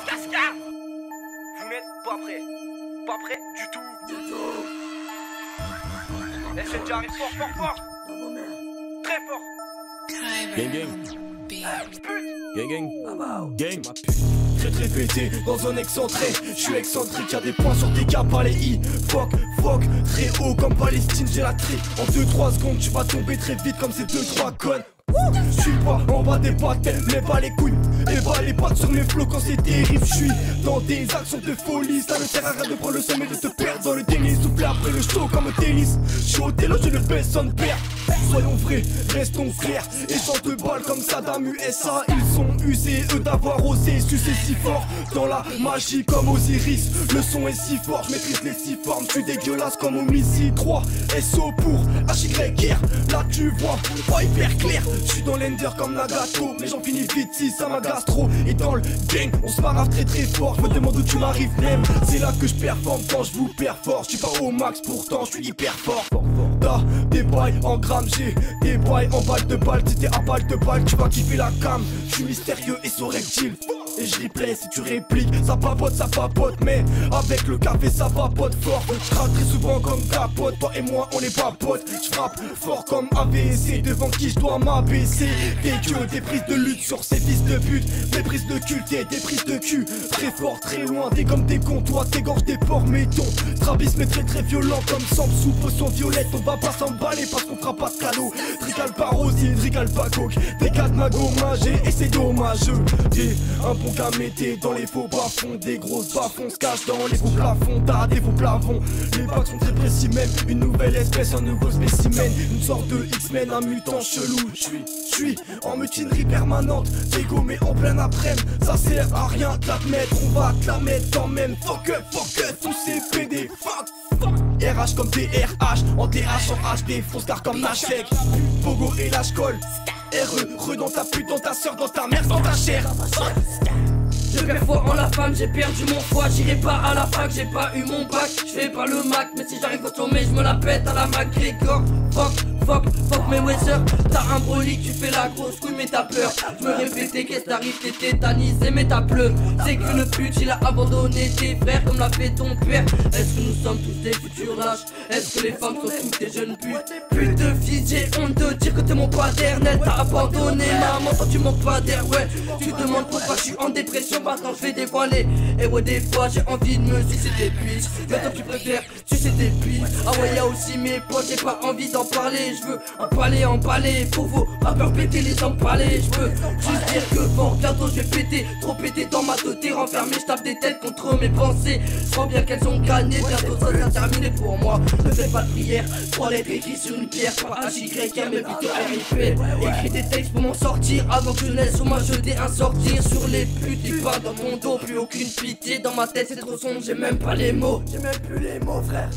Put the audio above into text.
Casca. Vous n'êtes pas prêts. Pas prêts du tout. SNJ arrive fort. Très fort. Gang gang. Gang. Très pété dans un excentré. Je suis excentrique, y'a des points sur tes cas par les i. Fuck, très haut comme Palestine, j'ai la trique. En 2-3 secondes, tu vas tomber très vite comme ces 2-3 connes. Je suis pas en bas des pattes, lève pas les couilles. Et bas les pattes sur mes flots quand c'est terrible. Je suis dans des actions de folie. Ça ne sert à rien de prendre le sommet, de te perdre dans le tennis. Souffler après le show comme un tennis. Je suis au télo, je ne fais son père. Soyons vrais, restons clairs. Échange de balles comme Saddam USA. Ils sont usés, eux d'avoir osé sucer si fort. Dans la magie comme Osiris. Le son est si fort, je maîtrise les six formes. Je suis dégueulasse comme homicide. 3 SO pour HYR. Là tu vois, pas hyper clair. Je suis dans l'ender comme Nagato. Mais j'en finis vite si ça m'agace trop. Et dans le gang, on se marave très fort. Je me demande où tu m'arrives même. C'est là que je performe quand je vous perforce. Je suis pas au max pourtant, je suis hyper fort. T'as des bails en grammes, j'ai des bails en balles de balles. Si t'es à balle de balle, tu vas kiffer la cam. Je suis mystérieux et surrectile. Et je replay si tu répliques. Ça papote, mais avec le café ça vapote fort. Je craque très souvent comme capote. Toi et moi on est pas potes. Je frappe fort comme AVC. Devant qui je dois m'abaisser. Des gueux, des prises de lutte sur ces fils de but. Des prises de culte et des prises de cul. Très fort, très loin, t'es comme des comptoirs. T'égorges des porcs métons. Strabisme est très violent comme sang sous potion violette. On va pas s'emballer parce qu'on fera pas de cadeau. Ricale pas rosine, ricale pas coke. Des 4 magots magés et c'est dommageux. T'es un bon gars mété dans les faux bas-fonds. Des grosses bas-fonds se cachent dans les faux plafonds. T'as des faux plafonds. Les bacs sont très précis même. Une nouvelle espèce, un nouveau spécimen. Une sorte de X-Men, un mutant chelou. Je suis en mutinerie permanente. Dégommé en plein après-midi. Ça sert à rien de l'admettre. On va te la mettre quand même. Fuck tous ces PD. Fuck. RH comme TRH, en TH en HD, fonce car comme Nachek. Pogo et la colle. RE dans ta pute, dans ta soeur, dans ta mère, dans ta chair. Je perds foi en la femme, j'ai perdu mon foie. J'irai pas à la fac, j'ai pas eu mon bac. Je fais pas le Mac, mais si j'arrive au sommet, je me la pète à la McGregor. Fuck mes weathers. T'as un brolic, tu fais la grosse couille mais t'as peur. Je me répétais qu'est-ce t'arrive, t'es tétanisé mais t'as pleu. C'est qu'une pute, il a abandonné tes frères comme l'a fait ton père. Est-ce que nous sommes tous des futurs lâches? Est-ce que les femmes sont toutes des jeunes putes? Pute de fille, j'ai honte de dire que t'es mon paternel. T'as abandonné maman, toi tu manques pas d'air, ouais. Tu te demandes pourquoi je suis en dépression, maintenant je vais dévoiler. Et ouais des fois j'ai envie de me sucer des biches. Mais toi tu préfères sucer des biches. Ah ouais y'a aussi mes potes, j'ai pas envie d'en parler. Je veux emballer pour vos rappeurs péter les empalés. Je veux juste dire que fort bientôt je vais péter. Trop péter dans ma tête, renfermé, je tape des têtes contre mes pensées. Je crois bien qu'elles ont gagné, bientôt ça sera terminé pour moi. Ne fais pas de prière, 3 lettres écrites sur une pierre. Par HYR mais plutôt RIP. Écris des textes pour m'en sortir avant que je laisse sur ma jeter un sortir. Sur les putes, ils parlent dans mon dos, plus aucune pitié. Dans ma tête c'est trop sombre, j'ai même pas les mots. J'ai même plus les mots frère.